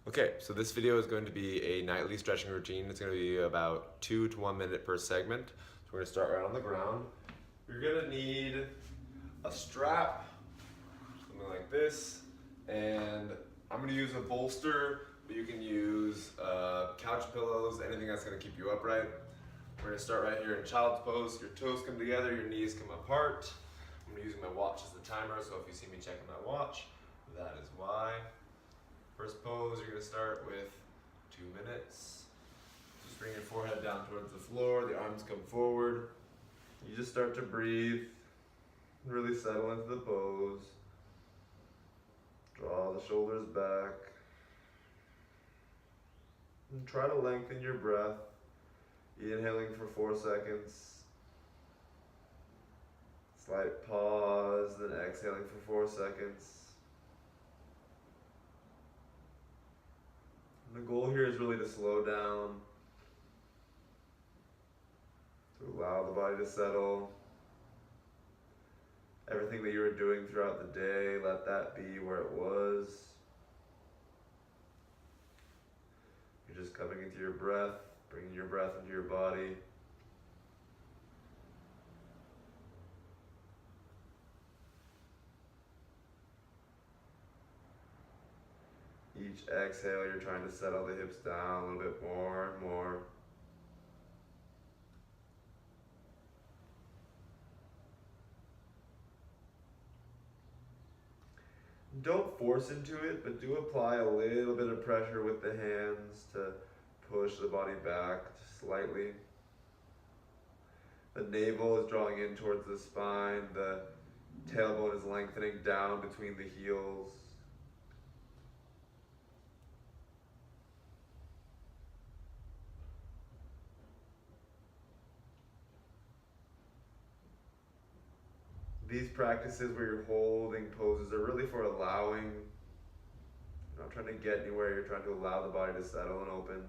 Okay, so this video is going to be a nightly stretching routine. It's going to be about 2 to 1 minute per segment. So we're going to start right on the ground. You're going to need a strap, something like this, and I'm going to use a bolster, but you can use couch pillows, anything that's going to keep you upright. We're going to start right here in child's pose. Your toes come together, your knees come apart. I'm going to use my watch as the timer, so if you see me checking my watch, that is why. First pose, you're going to start with 2 minutes. Just bring your forehead down towards the floor, the arms come forward. You just start to breathe, really settle into the pose. Draw the shoulders back. And try to lengthen your breath, inhaling for 4 seconds. Slight pause, then exhaling for 4 seconds. The goal here is really to slow down, to allow the body to settle. Everything that you were doing throughout the day, let that be where it was. You're just coming into your breath, bringing your breath into your body. Each exhale, you're trying to settle the hips down a little bit more and more. Don't force into it, but do apply a little bit of pressure with the hands to push the body back slightly. The navel is drawing in towards the spine, the tailbone is lengthening down between the heels. These practices where you're holding poses are really for allowing. You're not trying to get anywhere, you're trying to allow the body to settle and open.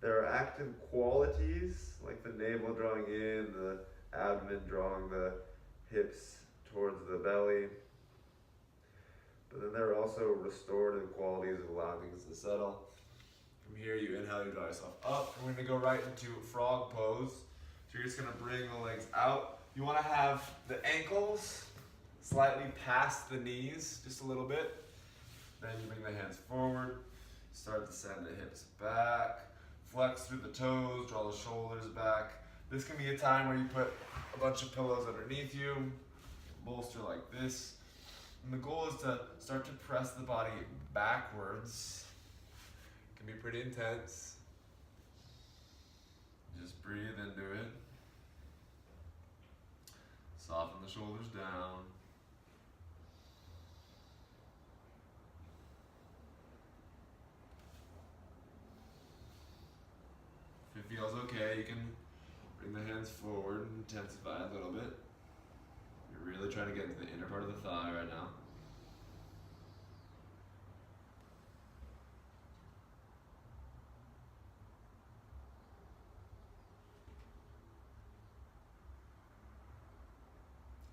There are active qualities, like the navel drawing in, the abdomen drawing the hips towards the belly. But then there are also restorative qualities of allowing things to settle. From here, you inhale, you draw yourself up. And we're going to go right into frog pose. So you're just going to bring the legs out. You want to have the ankles slightly past the knees, just a little bit. Then you bring the hands forward. Start to send the hips back. Flex through the toes, draw the shoulders back. This can be a time where you put a bunch of pillows underneath you, bolster like this. And the goal is to start to press the body backwards. It can be pretty intense. Just breathe into it. Soften the shoulders down. If it feels okay, you can bring the hands forward and intensify a little bit. You're really trying to get into the inner part of the thigh right now.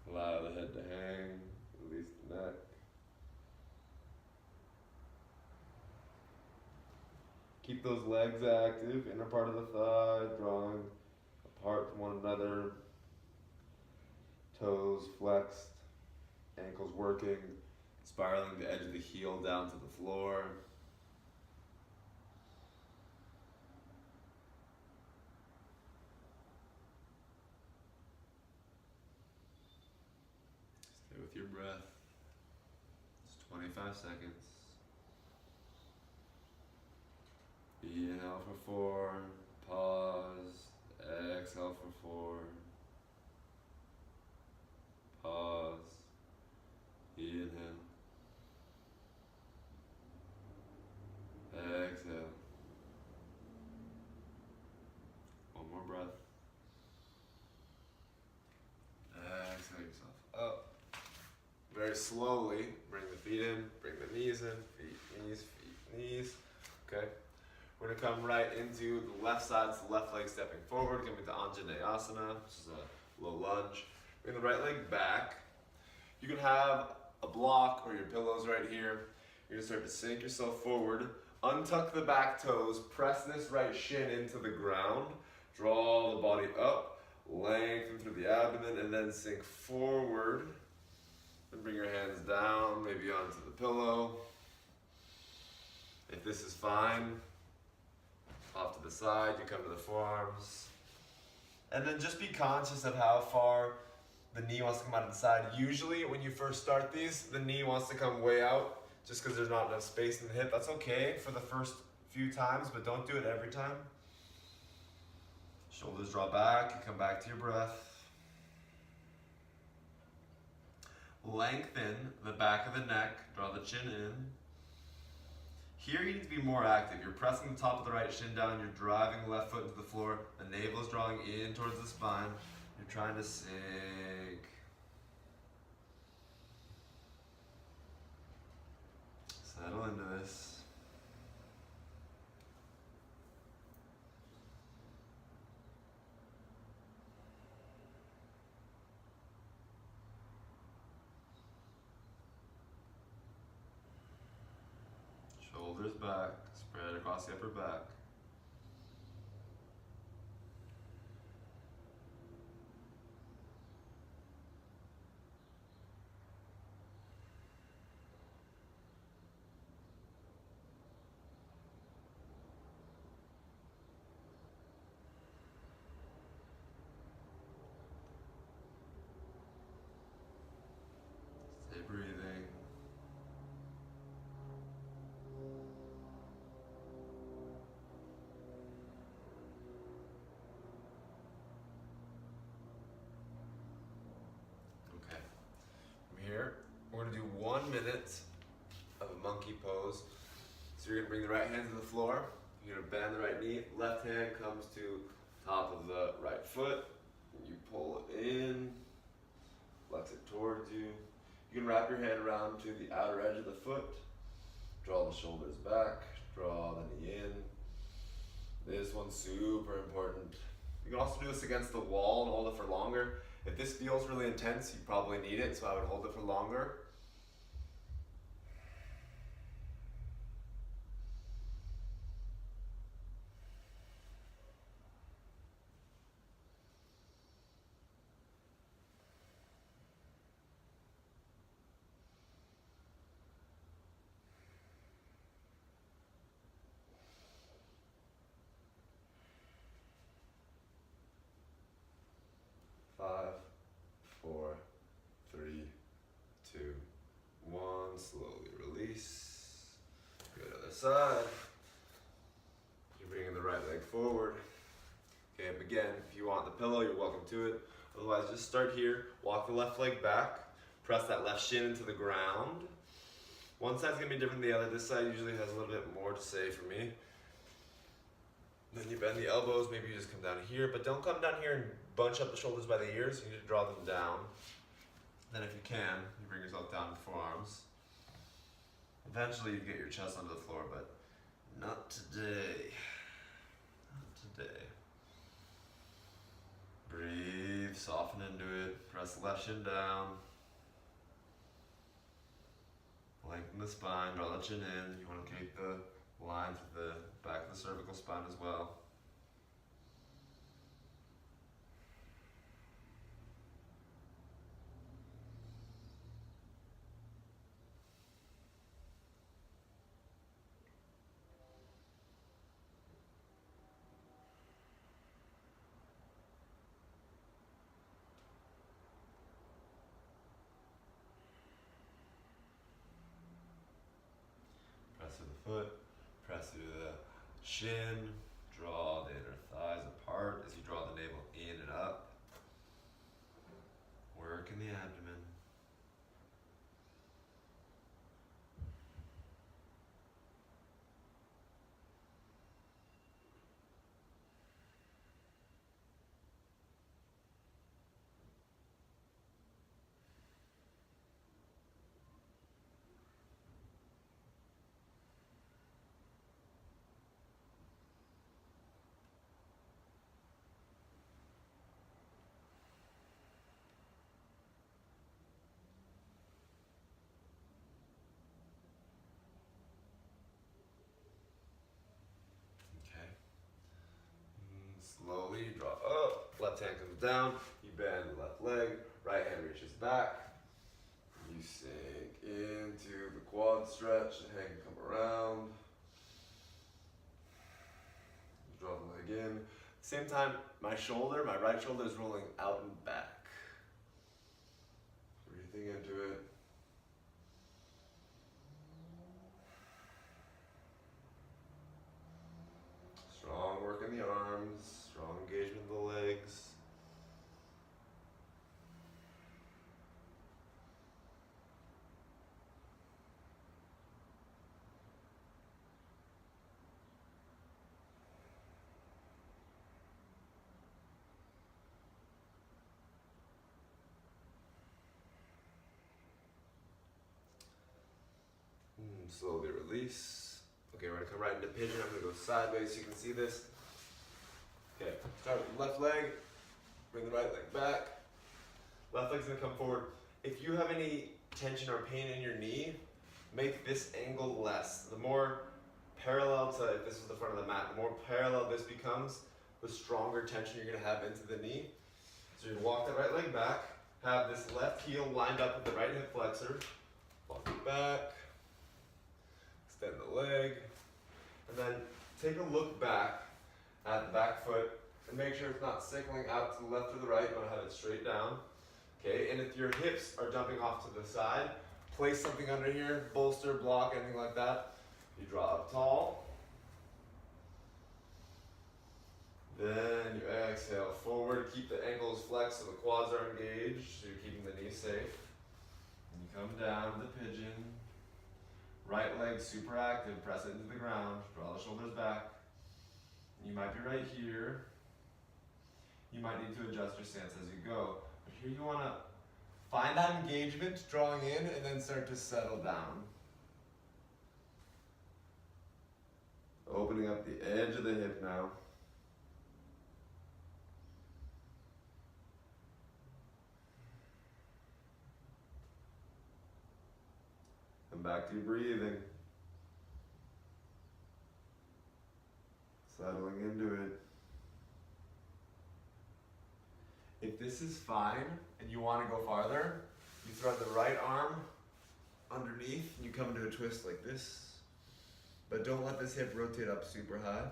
Allow the head to hang, release the neck. Keep those legs active, inner part of the thigh, drawing apart from one another. Toes flexed, ankles working, spiraling the edge of the heel down to the floor. Stay with your breath. It's 25 seconds. Inhale for 4, pause, exhale for 4, pause, inhale, exhale. One more breath. Exhale yourself up. Very slowly, bring the feet in, bring the knees in, feet, knees. Okay. We're going to come right into the left side, so the left leg stepping forward, coming to Anjaneyasana, which is a low lunge. Bring the right leg back. You can have a block or your pillows right here. You're gonna start to sink yourself forward. Untuck the back toes. Press this right shin into the ground. Draw the body up. Lengthen through the abdomen and then sink forward. And bring your hands down, maybe onto the pillow. If this is fine, off to the side, you come to the forearms. And then just be conscious of how far the knee wants to come out of the side. Usually when you first start these, the knee wants to come way out just because there's not enough space in the hip. That's okay for the first few times, but don't do it every time. Shoulders draw back, you come back to your breath. Lengthen the back of the neck, draw the chin in. Here you need to be more active. You're pressing the top of the right shin down, you're driving the left foot into the floor, the navel is drawing in towards the spine. You're trying to sink. Settle into this. Shoulders back, spread across the upper back. Stay breathing. Okay. From here, we're going to do 1 minute of a monkey pose. So you're going to bring the right hand to the floor. You're going to bend the right knee. Left hand comes to top of the right foot. You pull it in, flex it towards you. You can wrap your hand around to the outer edge of the foot. Draw the shoulders back, draw the knee in. This one's super important. You can also do this against the wall and hold it for longer. If this feels really intense, you probably need it, so I would hold it for longer. Five, four, three, two, one. Slowly release. Good other side. You're bringing the right leg forward. Okay, and again, if you want the pillow, you're welcome to it. Otherwise, just start here. Walk the left leg back. Press that left shin into the ground. One side's gonna be different than the other. This side usually has a little bit more to say for me. Then you bend the elbows, maybe you just come down here, but don't come down here and bunch up the shoulders by the ears. You need to draw them down. Then if you can, you bring yourself down to forearms. Eventually you get your chest onto the floor, but not today. Not today. Breathe, soften into it. Press the left shin down. Lengthen the spine, draw the chin in. You want to keep the line to the back of the cervical spine as well. Press through the foot, press through the shin, draw the inner thighs apart as you draw the navel in and up. Work in the abdomen. slowly, you draw up, left hand comes down, you bend the left leg, right hand reaches back. You sink into the quad stretch, the hand can come around. You draw the leg in. Same time, my right shoulder is rolling out and back. Breathing into it. Strong work in the arms, strong engagement in the legs. Slowly release. Okay, we're gonna come right into pigeon. I'm gonna go sideways so you can see this. Okay, start with the left leg, bring the right leg back. Left leg's gonna come forward. If you have any tension or pain in your knee, make this angle less. The more parallel to, if this was the front of the mat, the more parallel this becomes, the stronger tension you're gonna have into the knee. So you walk the right leg back, have this left heel lined up with the right hip flexor, walk it back, extend the leg, and then take a look back at the back foot and make sure it's not sickling out to the left or the right. You want to have it straight down. Okay, and if your hips are dumping off to the side, place something under here, bolster, block, anything like that. You draw up tall. Then you exhale forward, keep the ankles flexed so the quads are engaged, so you're keeping the knees safe. And you come down to the pigeon. Right leg super active, press it into the ground, draw the shoulders back. You might be right here. You might need to adjust your stance as you go. But here you want to find that engagement, drawing in, and then start to settle down. Opening up the edge of the hip now. Come back to your breathing. Settling into it. If this is fine and you want to go farther, you thread the right arm underneath and you come into a twist like this. But don't let this hip rotate up super high.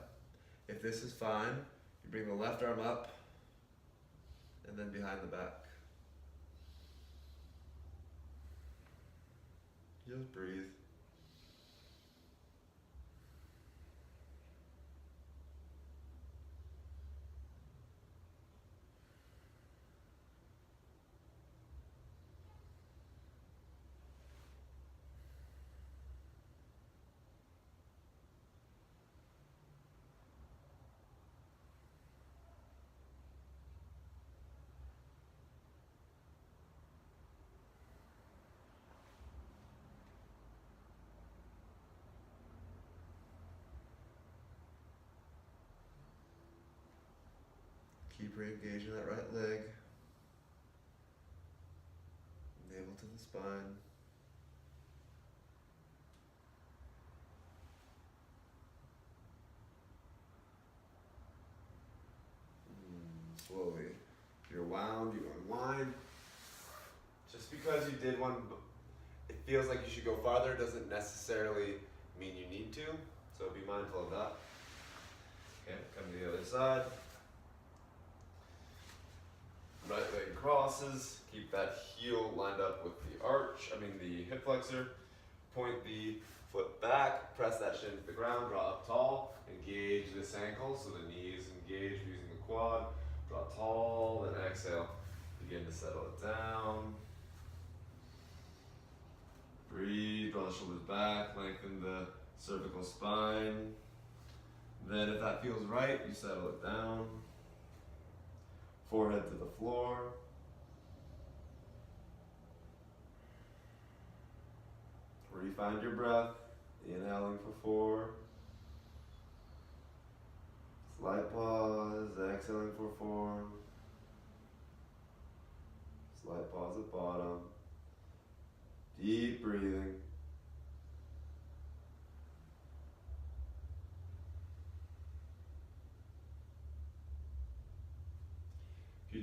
If this is fine, you bring the left arm up and then behind the back. Just breathe. Keep re-engaging that right leg. Navel to the spine. Slowly. If you're wound, you unwind. Just because you did one, it feels like you should go farther, doesn't necessarily mean you need to. So be mindful of that. Okay, come to the other side. Right leg crosses, keep that heel lined up with the hip flexor. Point the foot back, press that shin to the ground, draw up tall, engage this ankle so the knee is engaged using the quad. Draw tall, then exhale. Begin to settle it down. Breathe, draw the shoulders back, lengthen the cervical spine. Then if that feels right, you settle it down. Forehead to the floor. Where you find your breath, inhaling for 4. Slight pause, exhaling for 4. Slight pause at bottom. Deep breathing.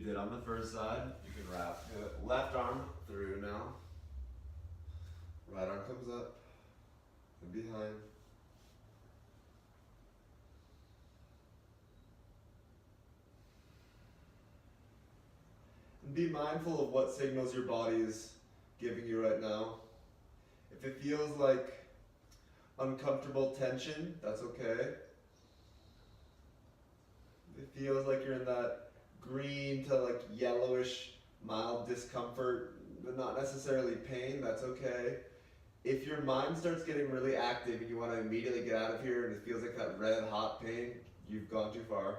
did on the first side, you can wrap the left arm through now. Right arm comes up and behind. And be mindful of what signals your body is giving you right now. If it feels like uncomfortable tension, that's okay. If it feels like you're in that green to like yellowish mild discomfort, but not necessarily pain, that's okay. If your mind starts getting really active and you want to immediately get out of here and it feels like that red hot pain, you've gone too far.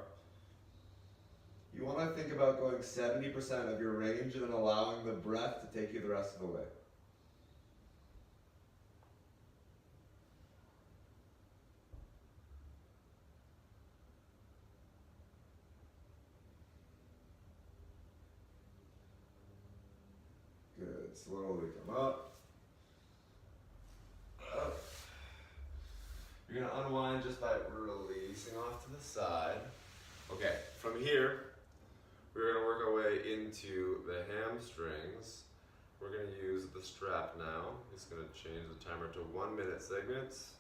You want to think about going 70% of your range and then allowing the breath to take you the rest of the way. Good. Slowly come up. Up. You're going to unwind just by releasing off to the side. Okay, from here, we're going to work our way into the hamstrings. We're going to use the strap now. It's going to change the timer to 1 minute segments.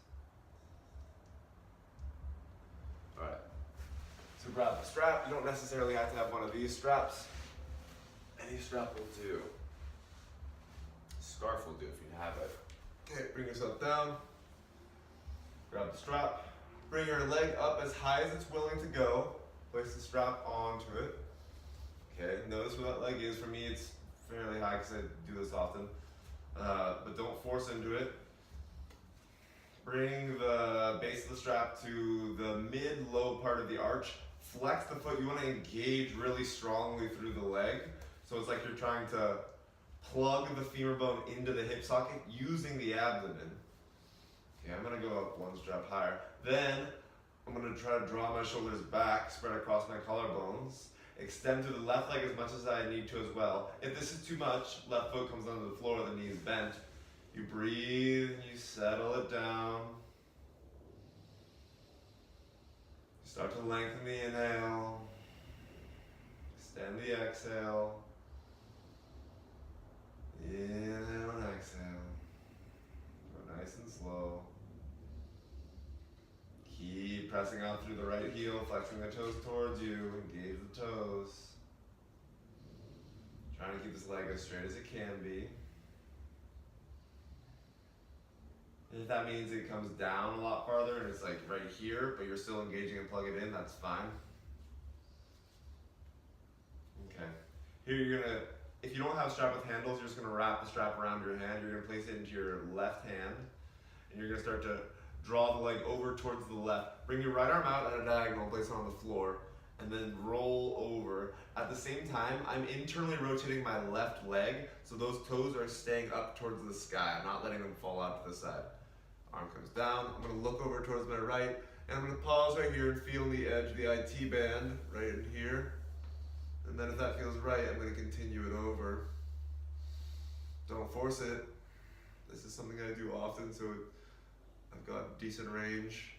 All right, so grab the strap. You don't necessarily have to have one of these straps. Any strap will do. Scarf will do if you have it. Okay, bring yourself down. Grab the strap. Bring your leg up as high as it's willing to go. Place the strap onto it. Okay, notice where that leg is. For me, it's fairly high because I do this often. But don't force into it. Bring the base of the strap to the mid-low part of the arch. Flex the foot. You want to engage really strongly through the leg. So it's like you're trying to plug the femur bone into the hip socket using the abdomen. Okay, I'm going to go up one strap higher. Then I'm going to try to draw my shoulders back, spread across my collarbones. Extend through the left leg as much as I need to as well. If this is too much, left foot comes onto the floor, the knee is bent. You breathe and you settle it down. You start to lengthen the inhale. Extend the exhale. Inhale and exhale. Go nice and slow. Keep pressing out through the right heel, flexing the toes towards you. Engage the toes. Trying to keep this leg as straight as it can be. And if that means it comes down a lot farther and it's like right here, but you're still engaging and plug it in, that's fine. Okay. Here you're gonna, if you don't have a strap with handles, you're just gonna wrap the strap around your hand. You're gonna place it into your left hand. And you're gonna start to draw the leg over towards the left. Bring your right arm out at a diagonal, place it on the floor, and then roll over. At the same time, I'm internally rotating my left leg, so those toes are staying up towards the sky. I'm not letting them fall out to the side. Arm comes down. I'm gonna look over towards my right, and I'm gonna pause right here and feel the edge of the IT band right in here. And then if that feels right, I'm gonna continue it over. Don't force it. This is something I do often, so I've got decent range.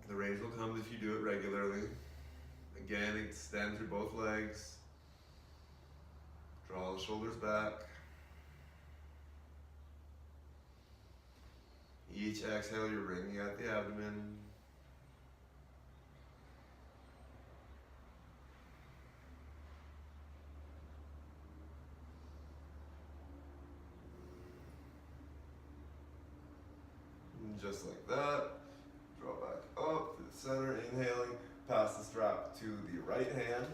The range will come if you do it regularly. Again, extend through both legs. Draw the shoulders back. Each exhale, you're wringing out the abdomen. And just like that, draw back up to the center, inhaling, pass the strap to the right hand,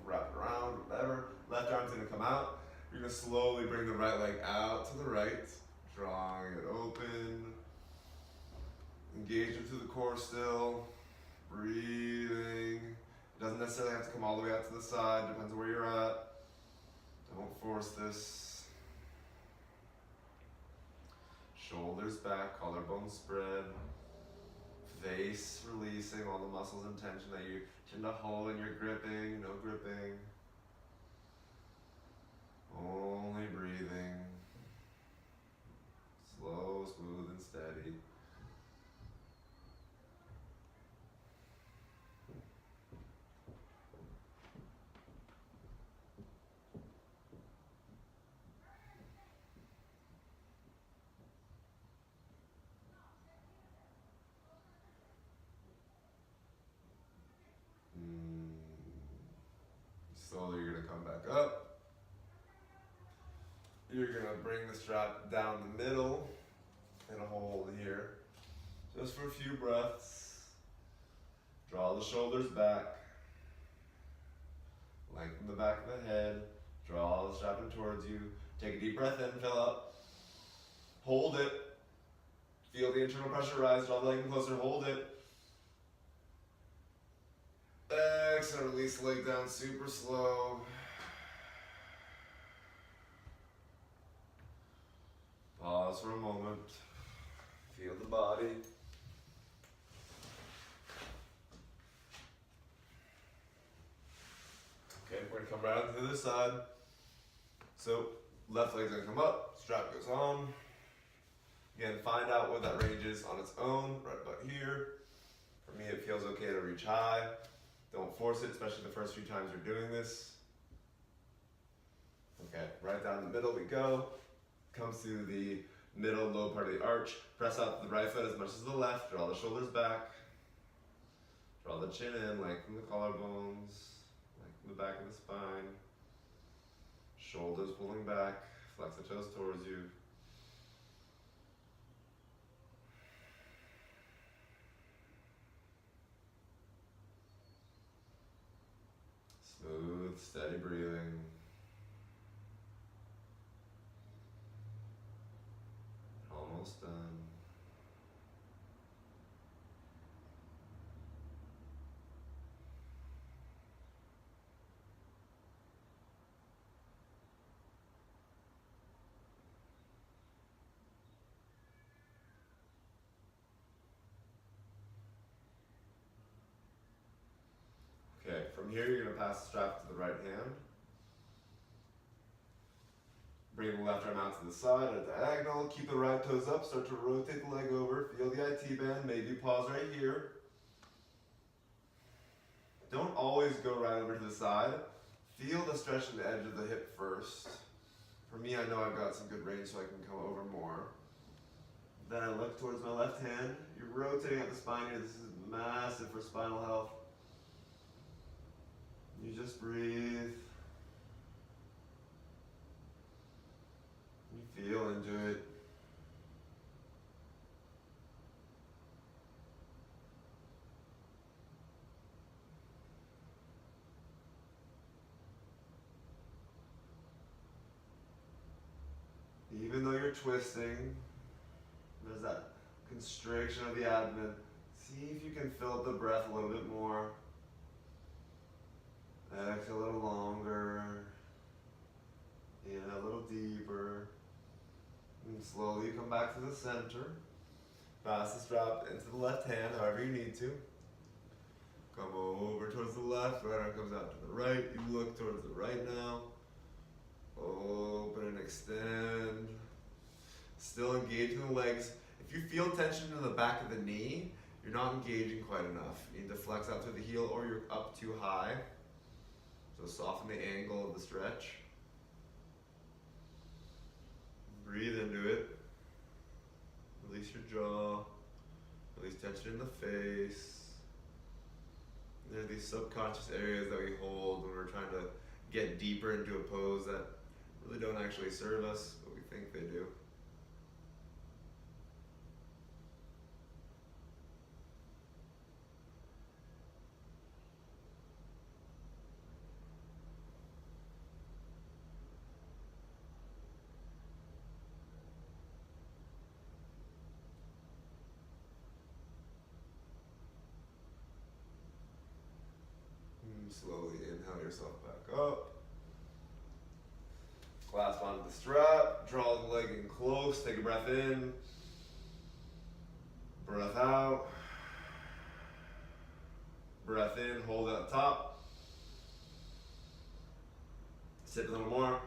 wrap it around, whatever. Left arm's gonna come out. You're gonna slowly bring the right leg out to the right, drawing it open. Engage into the core still, breathing. It doesn't necessarily have to come all the way out to the side, depends where you're at. Don't force this. Shoulders back, collarbone spread. Face releasing all the muscles and tension that you tend to hold when you're gripping, no gripping. Only breathing. Slow, smooth, and steady. gonna bring the strap down the middle and hold here. Just for a few breaths. Draw the shoulders back. Lengthen the back of the head. Draw the strap in towards you. Take a deep breath in, fill up. Hold it. Feel the internal pressure rise. Draw the leg in closer, hold it. Exhale, release the leg down super slow. Pause for a moment. Feel the body. Okay, we're gonna come around to the side. So, left leg's gonna come up, strap goes on. Again, find out what that range is on its own, right about here. For me, it feels okay to reach high. Don't force it, especially the first few times you're doing this. Okay, right down the middle we go. Comes to the middle low part of the arch. Press out the right foot as much as the left. Draw the shoulders back. Draw the chin in, lengthen the collarbones. Lengthen the back of the spine. Shoulders pulling back. Flex the toes towards you. Smooth, steady breathing. Almost done. Okay, from here you're going to pass the strap to the right hand. Bring the left arm out to the side at a diagonal. Keep the right toes up. Start to rotate the leg over. Feel the IT band. Maybe pause right here. Don't always go right over to the side. Feel the stretch in the edge of the hip first. For me, I know I've got some good range so I can come over more. Then I look towards my left hand. You're rotating out the spine here. This is massive for spinal health. You just breathe. You feel into it. Even though you're twisting, there's that constriction of the abdomen. See if you can fill up the breath a little bit more. Exhale a little longer. Inhale a little deeper. And slowly come back to the center. Pass the strap into the left hand, however you need to. Come over towards the left, right arm comes out to the right. You look towards the right now. Open and extend. Still engaging the legs. If you feel tension in the back of the knee, you're not engaging quite enough. You need to flex out to the heel or you're up too high. So soften the angle of the stretch. Breathe into it. Release your jaw. Release tension in the face. There are these subconscious areas that we hold when we're trying to get deeper into a pose that really don't actually serve us, but we think they do. Slowly inhale yourself back up. Clasp onto the strap. Draw the leg in close. Take a breath in. Breath out. Breath in. Hold at the top. Sip a little more.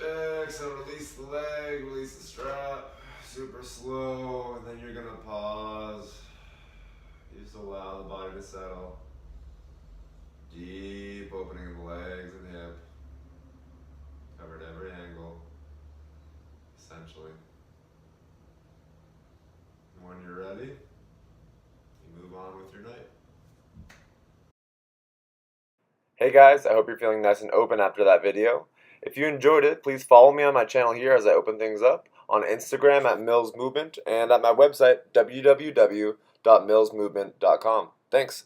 Exhale. Release the leg. Release the strap. Super slow. And then you're going to pause. Just allow the body to settle. Deep opening of the legs and hip. Covered every angle, essentially. And when you're ready, you move on with your night. Hey guys, I hope you're feeling nice and open after that video. If you enjoyed it, please follow me on my channel here as I open things up, on Instagram at Mills Movement, and at my website, www.millsmovement.com. Thanks.